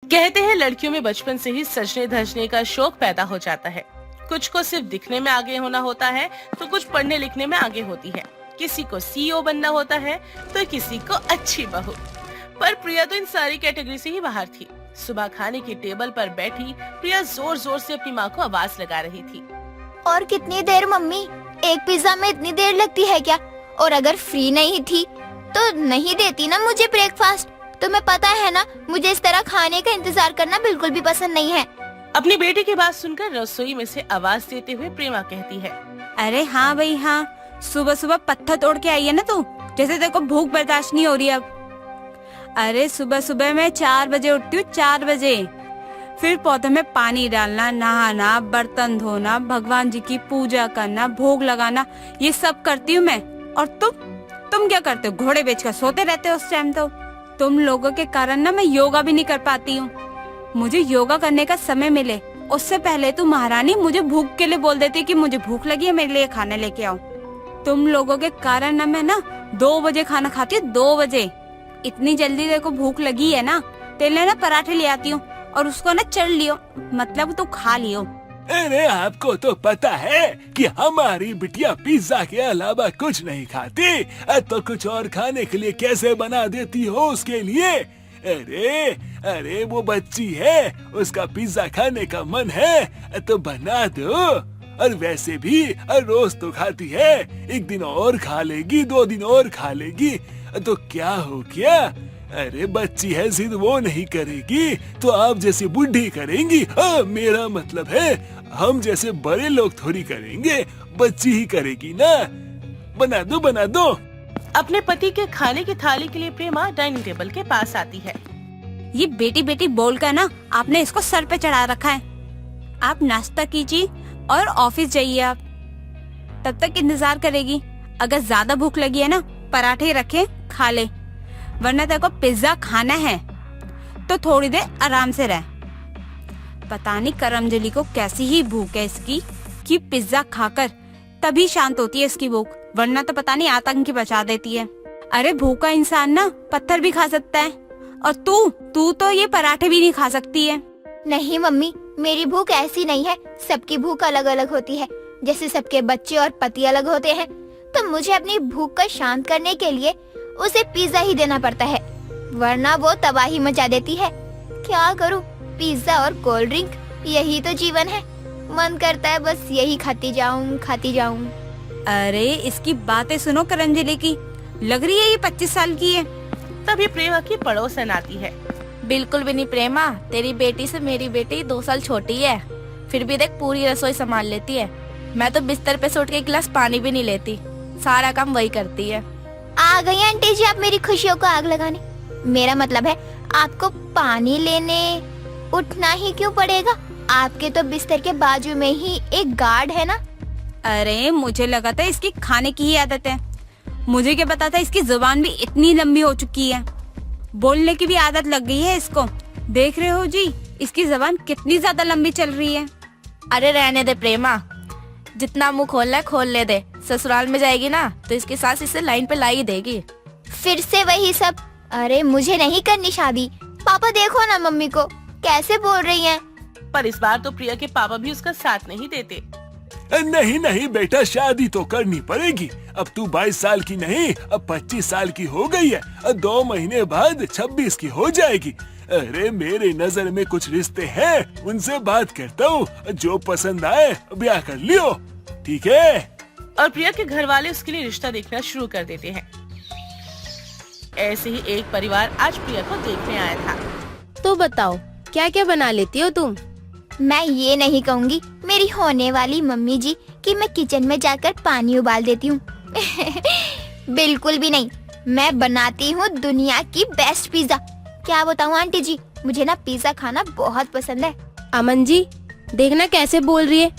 कहते हैं लड़कियों में बचपन से ही सजने धजने का शौक पैदा हो जाता है। कुछ को सिर्फ दिखने में आगे होना होता है तो कुछ पढ़ने लिखने में आगे होती है। किसी को सीईओ बनना होता है तो किसी को अच्छी बहू। पर प्रिया तो इन सारी कैटेगरी से ही बाहर थी। सुबह खाने की टेबल पर बैठी प्रिया जोर जोर से अपनी माँ को आवाज लगा रही थी। और कितनी देर मम्मी? एक पिज्जा में इतनी देर लगती है क्या? और अगर फ्री नहीं थी तो नहीं देती ना मुझे ब्रेकफास्ट। तुम्हें पता है ना, मुझे इस तरह खाने का इंतजार करना बिल्कुल भी पसंद नहीं है। अपनी बेटी की बात सुनकर रसोई में से आवाज देते हुए प्रेमा कहती है, अरे हाँ भाई हाँ, सुबह सुबह पत्थर तोड़ के आई है ना तू, जैसे तेरे को भूख बर्दाश्त नहीं हो रही अब। अरे सुबह सुबह मैं 4 बजे उठती हूँ, 4 बजे। फिर पौधे में पानी डालना, नहाना, बर्तन धोना, भगवान जी की पूजा करना, भोग लगाना, ये सब करती हूँ मैं। और तुम क्या करते हो? घोड़े बेचकर सोते रहते हो उस टाइम। तो तुम लोगों के कारण ना मैं योगा भी नहीं कर पाती हूँ। मुझे योगा करने का समय मिले उससे पहले तू महारानी मुझे भूख के लिए बोल देती कि मुझे भूख लगी है, मेरे लिए खाना लेके आओ। तुम लोगों के कारण ना मैं ना 2 बजे खाना खाती हूँ, 2 बजे। इतनी जल्दी तेरे को भूख लगी है ना, तेरे लिए ना पराठे ले आती हूँ और उसको ना चढ़ लियो, मतलब तू खा लियो। अरे आपको तो पता है कि हमारी बिटिया पिज्जा के अलावा कुछ नहीं खाती, तो कुछ और खाने के लिए कैसे बना देती हो उसके लिए? अरे वो बच्ची है, उसका पिज्जा खाने का मन है तो बना दो। और वैसे भी रोज तो खाती है, एक दिन और खा लेगी, 2 दिन और खा लेगी तो क्या हो गया? अरे बच्ची है, जिद वो नहीं करेगी तो आप जैसी बुढ़ी करेंगी। मेरा मतलब है हम जैसे बड़े लोग थोड़ी करेंगे, बच्ची ही करेगी ना। बना दो। अपने पति के खाने की थाली के लिए प्रेमा डाइनिंग टेबल के पास आती है। ये बेटी बेटी बोलकर ना आपने इसको सर पे चढ़ा रखा है। आप नाश्ता कीजिए और ऑफिस जाइए। आप तब तक इंतजार करेगी। अगर ज्यादा भूख लगी है ना, पराठे रखे खा ले, वरना तेरे को पिज्जा खाना है तो थोड़ी देर आराम से रह। पता नहीं करमजली को कैसी ही भूख है इसकी कि पिज्जा खाकर तभी शांत होती है इसकी भूख, वरना तो पता नहीं आतंक की बचा देती है। अरे भूखा इंसान ना पत्थर भी खा सकता है, और तू तो ये पराठे भी नहीं खा सकती है। नहीं मम्मी, मेरी भूख ऐसी नहीं है। सबकी भूख अलग अलग होती है। जैसे सबके बच्चे और पति अलग होते हैं, तो मुझे अपनी भूख को शांत करने के लिए उसे पिज्जा ही देना पड़ता है, वरना वो तबाही मचा देती है। क्या करूं? पिज्जा और कोल्ड ड्रिंक, यही तो जीवन है। मन करता है बस यही खाती जाऊं। अरे इसकी बातें सुनो करंजली की, लग रही है ये 25 साल की है। तभी प्रेमा की पड़ोसन आती है। बिल्कुल भी नहीं प्रेमा, तेरी बेटी से मेरी बेटी 2 साल छोटी है, फिर भी देख पूरी रसोई संभाल लेती है। मैं तो बिस्तर पे से उठ के 1 गिलास पानी भी नहीं लेती, सारा काम वही करती है। आ गई आंटी जी आप मेरी खुशियों को आग लगाने। मेरा मतलब है आपको पानी लेने उठना ही क्यों पड़ेगा? आपके तो बिस्तर के बाजू में ही एक गार्ड है ना। अरे मुझे लगा था इसकी खाने की ही आदत है। मुझे क्या पता था इसकी जुबान भी इतनी लंबी हो चुकी है, बोलने की भी आदत लग गई है इसको। देख रहे हो जी इसकी जुबान कितनी ज्यादा लंबी चल रही है। अरे रहने दे प्रेमा, जितना मुंह खोलना है खोल ले दे। ससुराल में जाएगी ना तो इसकी सास इसे लाइन पे ला ही देगी। फिर से वही सब। अरे मुझे नहीं करनी शादी। पापा देखो ना मम्मी को कैसे बोल रही हैं। पर इस बार तो प्रिया के पापा भी उसका साथ नहीं देते। नहीं बेटा, शादी तो करनी पड़ेगी। अब तू 22 साल की नहीं, अब 25 साल की हो गई है। 2 महीने बाद 26 की हो जाएगी। अरे मेरे नजर में कुछ रिश्ते हैं, उनसे बात करता हूँ, जो पसंद आए ब्याह कर लियो, ठीक है? और प्रिया के घर वाले उसके लिए रिश्ता देखना शुरू कर देते हैं। ऐसे ही एक परिवार आज प्रिया को देखने आया था। तो बताओ क्या क्या बना लेती हो तुम? मैं ये नहीं कहूँगी मेरी होने वाली मम्मी जी कि मैं किचन में जाकर पानी उबाल देती हूँ। बिल्कुल भी नहीं। मैं बनाती हूँ दुनिया की बेस्ट पिज्जा। क्या बताऊँ आंटी जी, मुझे ना पिज्जा खाना बहुत पसंद है। अमन जी देखना कैसे बोल रही है।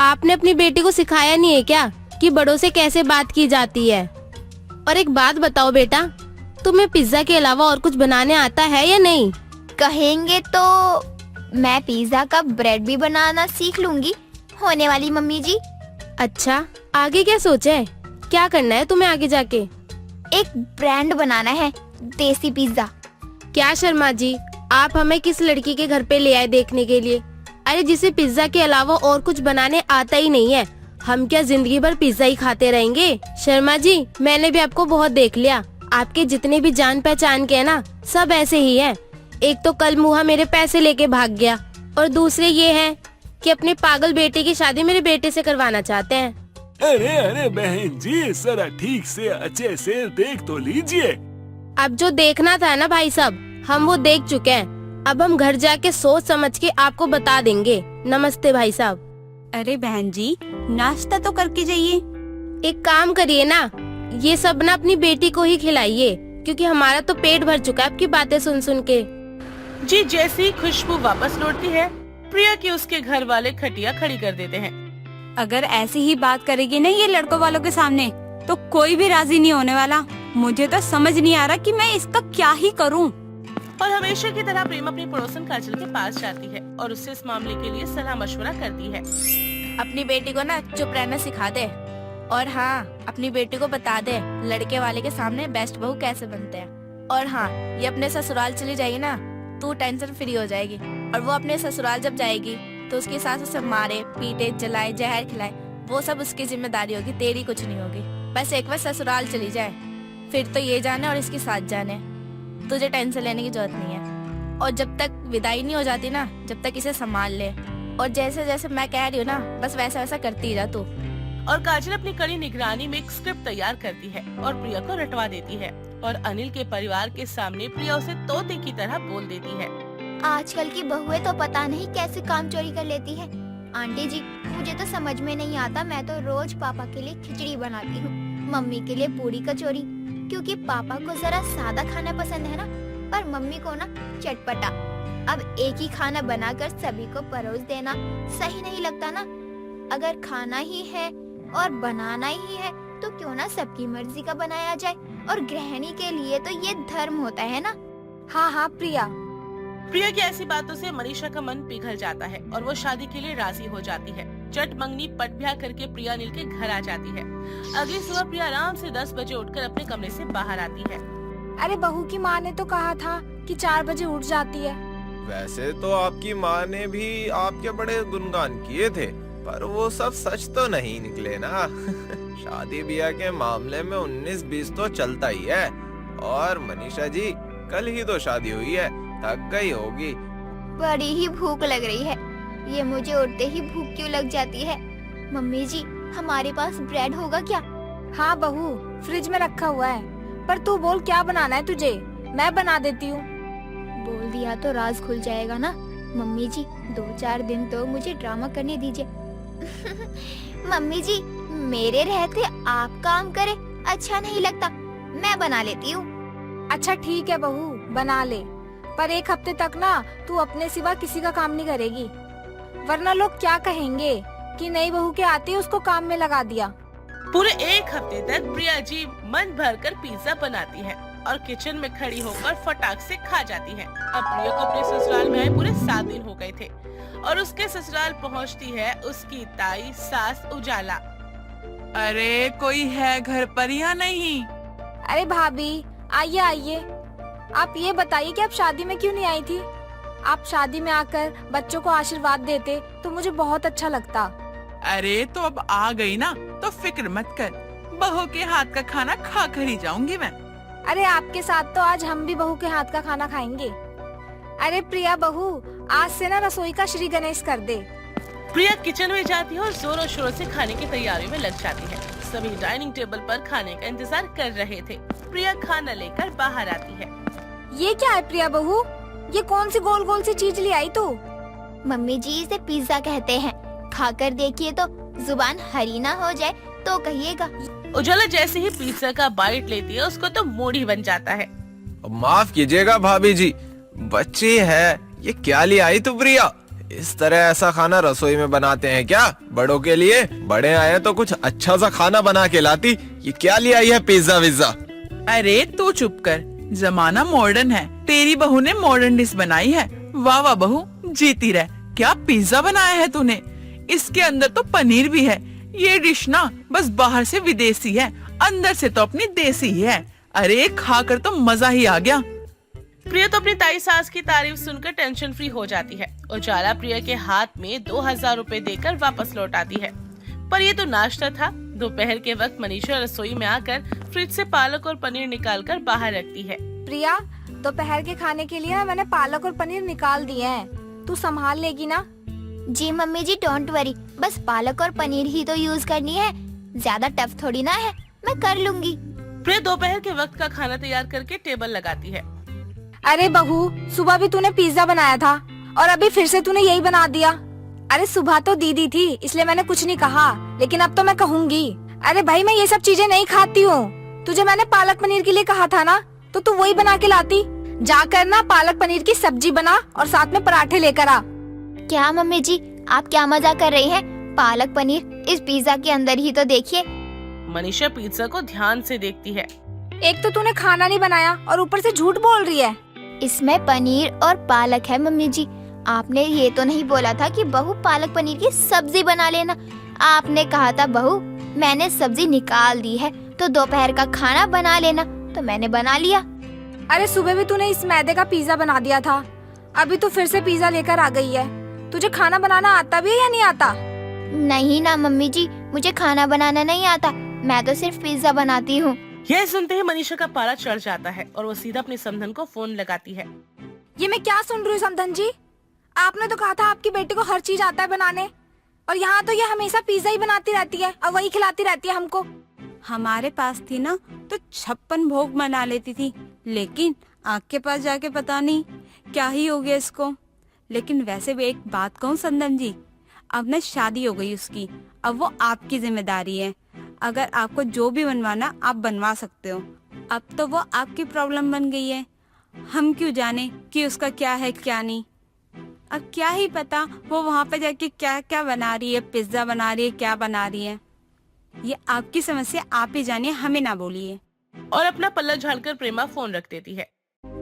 आपने अपनी बेटी को सिखाया नहीं है क्या कि बड़ों से कैसे बात की जाती है? और एक बात बताओ बेटा, तुम्हें पिज्जा के अलावा और कुछ बनाने आता है या नहीं? कहेंगे तो मैं पिज्जा का ब्रेड भी बनाना सीख लूंगी होने वाली मम्मी जी। अच्छा, आगे क्या सोचा है? क्या करना है तुम्हें आगे जाके? एक ब्रांड बनाना है, देसी पिज्जा। क्या शर्मा जी, आप हमें किस लड़की के घर पे ले आए देखने के लिए? अरे जिसे पिज्जा के अलावा और कुछ बनाने आता ही नहीं है, हम क्या जिंदगी भर पिज्जा ही खाते रहेंगे? शर्मा जी, मैंने भी आपको बहुत देख लिया। आपके जितने भी जान पहचान के है ना, सब ऐसे ही हैं। एक तो कल मुहा मेरे पैसे लेके भाग गया, और दूसरे ये हैं कि अपने पागल बेटे की शादी मेरे बेटे से करवाना चाहते हैं। अरे अरे बहन जी, जरा ठीक से अच्छे से देख तो लीजिए। अब जो देखना था ना भाई साहब, हम वो देख चुके हैं। अब हम घर जाके सोच समझ के आपको बता देंगे। नमस्ते भाई साहब। अरे बहन जी, नाश्ता तो करके जाइए। एक काम करिए ना, ये सब ना अपनी बेटी को ही खिलाइए, क्योंकि हमारा तो पेट भर चुका है आपकी बातें सुन सुन के। जी जैसे ही खुशबू वापस लौटती है, प्रिया की उसके घर वाले खटिया खड़ी कर देते हैं। अगर ऐसी ही बात करेगी ना ये लड़कों वालों के सामने, तो कोई भी राजी नहीं होने वाला। मुझे तो समझ नहीं आ रहा कि मैं इसका क्या ही करूं। और हमेशा की तरह प्रेम अपनी पड़ोसन काजल के पास जाती है और उससे इस मामले के लिए सलाह मशवरा करती है। अपनी बेटी को ना चुप रहना सिखा दे, और हाँ, अपनी बेटी को बता दे लड़के वाले के सामने बेस्ट बहू कैसे बनते हैं। और हाँ, ये अपने ससुराल चली जाएगी ना, तू टेंशन फ्री हो जाएगी। और वो अपने ससुराल जब जाएगी तो उसकी सास उसे मारे पीटे जलाए जहर खिलाए, वो सब उसकी जिम्मेदारी होगी, तेरी कुछ नहीं होगी। बस एक बार ससुराल चली जाए, फिर तो ये जाने और इसकी साथ जाने, तुझे टेंशन लेने की जरूरत नहीं है। और जब तक विदाई नहीं हो जाती ना, जब तक इसे संभाल ले, और जैसे जैसे मैं कह रही हूँ ना, बस वैसा वैसा करती जा तू। और काजल अपनी कड़ी निगरानी में एक स्क्रिप्ट तैयार करती है और प्रिया को रटवा देती है। और अनिल के परिवार के सामने प्रिया उसे तोते की तरह बोल देती है। आजकल की बहुएं तो पता नहीं कैसे काम चोरी कर लेती है। आंटी जी, मुझे तो समझ में नहीं आता। मैं तो रोज पापा के लिए खिचड़ी बनाती हूँ, मम्मी के लिए पूरी कचौरी, क्योंकि पापा को जरा सादा खाना पसंद है ना, पर मम्मी को ना चटपटा। अब एक ही खाना बनाकर सभी को परोस देना सही नहीं लगता ना। अगर खाना ही है और बनाना ही है तो क्यों ना सबकी मर्जी का बनाया जाए, और गृहिणी के लिए तो ये धर्म होता है ना। हाँ हाँ प्रिया। प्रिया की ऐसी बातों से मनीषा का मन पिघल जाता है और वो शादी के लिए राजी हो जाती है। चट मंगनी पट ब्याह करके प्रिया अनिल के घर आ जाती है। अगली सुबह प्रिया आराम से 10 बजे उठकर अपने कमरे से बाहर आती है। अरे बहू की माँ ने तो कहा था कि 4 बजे उठ जाती है। वैसे तो आपकी माँ ने भी आपके बड़े गुणगान किए थे, पर वो सब सच तो नहीं निकले ना। शादी ब्याह के मामले में 19-20 तो चलता ही है। और मनीषा जी, कल ही तो शादी हुई है, थक गई होगी। बड़ी ही भूख लग रही है। ये मुझे उठते ही भूख क्यों लग जाती है? मम्मी जी, हमारे पास ब्रेड होगा क्या? हाँ बहू, फ्रिज में रखा हुआ है, पर तू बोल क्या बनाना है तुझे, मैं बना देती हूँ। बोल दिया तो राज खुल जाएगा ना। मम्मी जी, 2-4 दिन तो मुझे ड्रामा करने दीजिए। मम्मी जी, मेरे रहते आप काम करे अच्छा नहीं लगता, मैं बना लेती हूँ। अच्छा ठीक है बहू, बना ले, पर 1 हफ्ते तक ना तू अपने सिवा किसी का काम नहीं करेगी, वरना लोग क्या कहेंगे कि नई बहू के आते ही उसको काम में लगा दिया। पूरे 1 हफ्ते तक प्रिया जी मन भरकर पिज्जा बनाती है और किचन में खड़ी होकर फटाक से खा जाती है। अब प्रिया को अपने ससुराल में आए पूरे 7 दिन हो गए थे और उसके ससुराल पहुंचती है उसकी ताई सास उजाला। अरे कोई है घर पर या नहीं? अरे भाभी, आइए आइए। आप ये बताइए कि आप शादी में क्यों नहीं आई थी? आप शादी में आकर बच्चों को आशीर्वाद देते तो मुझे बहुत अच्छा लगता। अरे तो अब आ गई ना, तो फिक्र मत कर, बहू के हाथ का खाना खा कर ही जाऊंगी मैं। अरे आपके साथ तो आज हम भी बहू के हाथ का खाना खाएंगे। अरे प्रिया बहू, आज से ना रसोई का श्री गणेश कर दे। प्रिया किचन में जाती है और जोरों शोरों से खाने की तैयारी में लग जाती है। सभी डाइनिंग टेबल पर खाने का इंतजार कर रहे थे। प्रिया खाना लेकर बाहर आती है। ये क्या है प्रिया बहू, ये कौन सी गोल गोल सी चीज ले आई तू? मम्मी जी, इसे पिज्जा कहते हैं, खाकर देखिए तो जुबान हरी ना हो जाए तो कहिएगा। उजाला जैसे ही पिज्जा का बाइट लेती है, उसको तो मूड ही बन जाता है। माफ कीजिएगा भाभी जी, बच्ची है, ये क्या ले आई तू प्रिया? इस तरह ऐसा खाना रसोई में बनाते हैं क्या बड़ों के लिए? बड़े आए तो कुछ अच्छा सा खाना बना के लाती, ये क्या ले आई है पिज्जा विज्जा? अरे तू चुप कर, जमाना मॉडर्न है, तेरी बहू ने मॉडर्न डिश बनाई है। वाह वाह बहू, जीती रह। क्या पिज्जा बनाया है तूने? इसके अंदर तो पनीर भी है। ये डिश ना बस बाहर से विदेशी है, अंदर से तो अपनी देसी है। अरे खाकर तो मजा ही आ गया। प्रिया तो अपनी ताई सास की तारीफ सुनकर टेंशन फ्री हो जाती है। उजाला प्रिया के हाथ में 2000 रुपए देकर वापस लौट आती है। पर ये तो नाश्ता था। दोपहर के वक्त मनीषा रसोई में आकर फ्रिज से पालक और पनीर निकालकर बाहर रखती है। प्रिया, दोपहर के खाने के लिए ना मैंने पालक और पनीर निकाल दिए हैं, तू संभाल लेगी ना? जी मम्मी जी, डोंट वरी, बस पालक और पनीर ही तो यूज करनी है, ज्यादा टफ थोड़ी ना है, मैं कर लूंगी। प्रिया दोपहर के वक्त का खाना तैयार करके टेबल लगाती है। अरे बहू, सुबह भी तूने पिज्जा बनाया था और अभी फिर से तूने यही बना दिया। अरे सुबह तो दीदी थी इसलिए मैंने कुछ नहीं कहा, लेकिन अब तो मैं कहूँगी। अरे भाई, मैं ये सब चीजें नहीं खाती हूँ। तुझे मैंने पालक पनीर के लिए कहा था ना, तो तू वही बना के लाती। जाकर ना पालक पनीर की सब्जी बना और साथ में पराठे लेकर आ। क्या मम्मी जी, आप क्या मजाक कर रही हैं? पालक पनीर इस पिज्जा के अंदर ही तो देखिए। मनीषा पिज्जा को ध्यान से देखती है। एक तो तूने खाना नहीं बनाया और ऊपर से झूठ बोल रही है। इसमें पनीर और पालक है मम्मी जी। आपने ये तो नहीं बोला था कि बहू पालक पनीर की सब्जी बना लेना। आपने कहा था बहू मैंने सब्जी निकाल दी है तो दोपहर का खाना बना लेना, तो मैंने बना लिया। अरे सुबह भी तूने इस मैदे का पिज्जा बना दिया था, अभी तू फिर से पिज्जा लेकर आ गई है। तुझे खाना बनाना आता भी है या नहीं आता? नहीं ना मम्मी जी, मुझे खाना बनाना नहीं आता, मैं तो सिर्फ पिज्जा बनाती हूँ। यह सुनते ही मनीषा का पारा चढ़ जाता है और वो सीधा अपने समधन को फोन लगाती है। ये मैं क्या सुन रही हूँ समधन जी? आपने तो कहा था आपकी बेटी को हर चीज आता है बनाने, और यहाँ तो ये हमेशा पिज्जा ही बनाती रहती है और वही खिलाती रहती है हमको। हमारे पास थी ना तो 56 भोग मना लेती थी, लेकिन आग के पास जाके पता नहीं क्या ही हो गया इसको। लेकिन वैसे भी एक बात कहूँ संदन जी, अब ना शादी हो गई उसकी, अब वो आपकी जिम्मेदारी है। अगर आपको जो भी बनवाना आप बनवा सकते हो। अब तो वो आपकी प्रॉब्लम बन गई है, हम क्यों जाने कि उसका क्या है क्या नहीं। अब क्या ही पता वो वहाँ पे जाके क्या क्या बना रही है, पिज्जा बना रही है, क्या बना रही है। ये आपकी समस्या, आप ही जानिए, हमें ना बोलिए। और अपना पल्ला झाड़कर प्रेमा फोन रख देती है।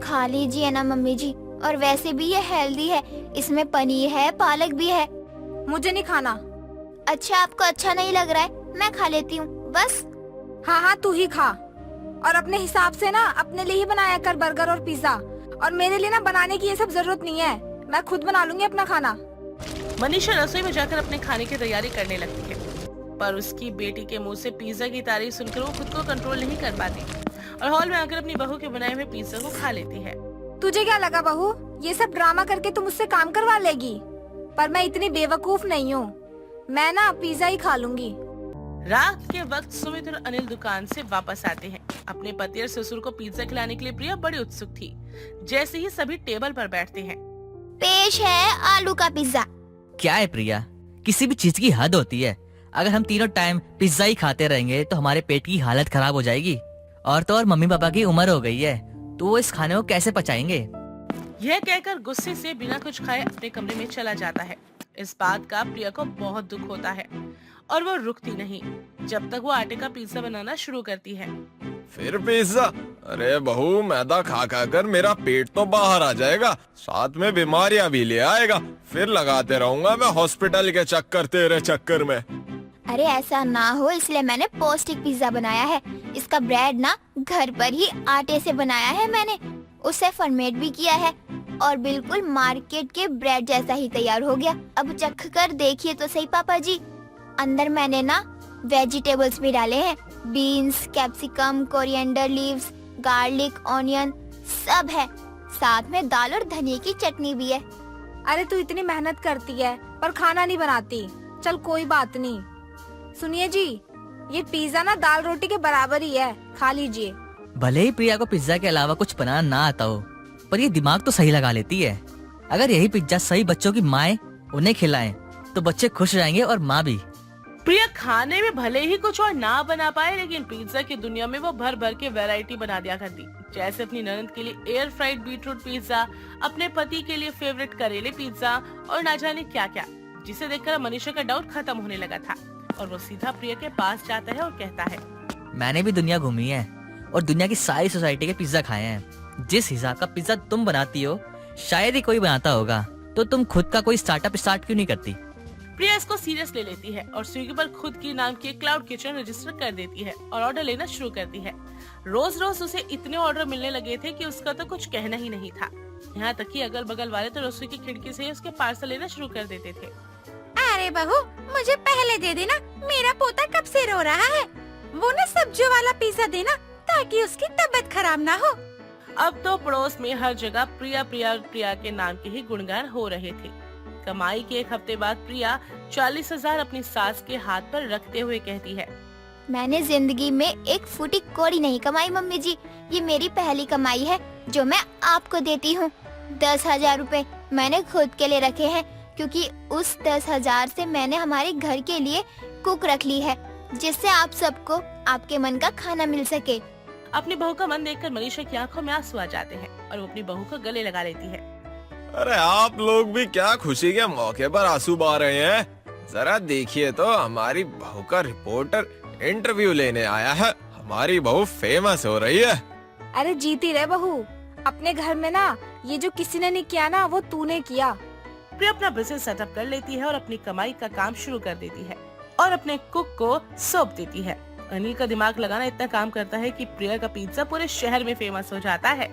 खा लीजिए ना मम्मी जी, और वैसे भी ये हेल्दी है, इसमें पनीर है, पालक भी है। मुझे नहीं खाना। अच्छा, आपको अच्छा नहीं लग रहा है, मैं खा लेती हूँ बस। हाँ हाँ, तू ही खा, और अपने हिसाब से ना अपने लिए ही बनाया कर बर्गर और पिज्जा, और मेरे लिए ना बनाने की ये सब जरूरत नहीं है, मैं खुद बना लूंगी अपना खाना। मनीषा रसोई में जाकर अपने खाने की तैयारी करने लगती है, पर उसकी बेटी के मुंह से पिज्जा की तारीफ सुनकर वो खुद को कंट्रोल नहीं कर पाती और हॉल में आकर अपनी बहू के बनाए हुए पिज्जा को खा लेती है। तुझे क्या लगा बहू, ये सब ड्रामा करके तुम मुझसे काम करवा लेगी? पर मैं इतनी बेवकूफ नहीं हूँ, मैं ना पिज्जा ही खा लूंगी। रात के वक्त सुमित और अनिल दुकान से वापस आते हैं। अपने पति और ससुर को पिज्जा खिलाने के लिए प्रिया बड़ी उत्सुक थी। जैसे ही सभी टेबल पर बैठते हैं, पेश है आलू का पिज्जा। क्या है प्रिया, किसी भी चीज की हद होती है। अगर हम तीनों टाइम पिज्जा ही खाते रहेंगे तो हमारे पेट की हालत खराब हो जाएगी। और तो और मम्मी पापा की उम्र हो गई है, तो वो इस खाने को कैसे पचाएंगे। यह कहकर गुस्से से बिना कुछ खाए अपने कमरे में चला जाता है। इस बात का प्रिया को बहुत दुख होता है और वो रुकती नहीं जब तक वो आटे का पिज्जा बनाना शुरू करती है। फिर पिज्जा? अरे बहू, मैदा खा खा कर मेरा पेट तो बाहर आ जाएगा, साथ में बीमारियां भी ले आएगा। फिर लगाते रहूंगा मैं हॉस्पिटल के चक्कर तेरे चक्कर में। अरे ऐसा ना हो, इसलिए मैंने पौष्टिक पिज्जा बनाया है। इसका ब्रेड ना घर पर ही आटे से बनाया है मैंने, उसे फर्मेट भी किया है और बिल्कुल मार्केट के ब्रेड जैसा ही तैयार हो गया। अब चख कर देखिए तो सही पापा जी। अंदर मैंने ना वेजिटेबल्स भी डाले हैं, beans, capsicum, coriander leaves, garlic, onion सब है, साथ में दाल और धनिया की चटनी भी है। अरे तू इतनी मेहनत करती है पर खाना नहीं बनाती, चल कोई बात नहीं। सुनिए जी, ये पिज्जा ना दाल रोटी के बराबर ही है, खा लीजिए। भले ही प्रिया को पिज्जा के अलावा कुछ बनाना ना आता हो, पर ये दिमाग तो सही लगा लेती है। अगर यही पिज्जा सही बच्चों की माएं उन्हें खिलाएं तो बच्चे खुश रहेंगे और माँ भी। प्रिया खाने में भले ही कुछ और ना बना पाए, लेकिन पिज्जा की दुनिया में वो भर भर के वैरायटी बना दिया करती। जैसे अपनी ननद के लिए एयर फ्राइड बीटरूट पिज्जा, अपने पति के लिए फेवरेट करेले पिज्जा और ना जाने क्या क्या, जिसे देखकर मनीषा का डाउट खत्म होने लगा था और वो सीधा प्रिया के पास जाता है और कहता है, मैंने भी दुनिया घूमी है और दुनिया की सारी सोसाइटी के पिज्जा खाए हैं। जिस हिसाब का पिज्जा तुम बनाती हो शायद ही कोई बनाता होगा, तो तुम खुद का कोई स्टार्टअप स्टार्ट क्यों नहीं करती। प्रिया इसको सीरियस ले लेती है और स्विगी पर खुद की नाम की क्लाउड किचन रजिस्टर कर देती है और ऑर्डर लेना शुरू करती है। रोज रोज उसे इतने ऑर्डर मिलने लगे थे कि उसका तो कुछ कहना ही नहीं था। यहाँ तक कि अगल बगल वाले तो रसोई की खिड़की से ही उसके पार्सल लेना शुरू कर देते थे। अरे बहू, मुझे पहले दे देना, मेरा पोता कब से रो रहा है। वो ना सब्जियों वाला पिज्जा देना ताकि उसकी तबीयत खराब ना हो। अब तो पड़ोस में हर जगह प्रिया प्रिया प्रिया के नाम के ही गुणगान हो रहे थे। कमाई के 1 हफ्ते बाद प्रिया 40,000 अपनी सास के हाथ पर रखते हुए कहती है, मैंने जिंदगी में एक फूटी कौड़ी नहीं कमाई मम्मी जी, ये मेरी पहली कमाई है जो मैं आपको देती हूँ। 10,000 रूपए मैंने खुद के लिए रखे हैं, क्योंकि उस 10,000 से मैंने हमारे घर के लिए कुक रख ली है, जिससे आप सबको आपके मन का खाना मिल सके। अपनी बहू का मन देखकर मनीषा की आंखों में आंसू आ जाते हैं और वो अपनी बहू को गले लगा लेती है। अरे आप लोग भी क्या खुशी के मौके पर आंसू बहा रहे हैं। जरा देखिए तो, हमारी बहू का रिपोर्टर इंटरव्यू लेने आया है। हमारी बहू फेमस हो रही है। अरे जीती रहे बहू, अपने घर में ना ये जो किसी ने नहीं किया ना वो तूने किया। प्रिया अपना बिजनेस सेटअप कर लेती है और अपनी कमाई का काम शुरू कर देती है और अपने कुक को सौंप देती है। अनिल का दिमाग लगाना इतना काम करता है कि प्रिया का पिज्जा पूरे शहर में फेमस हो जाता है।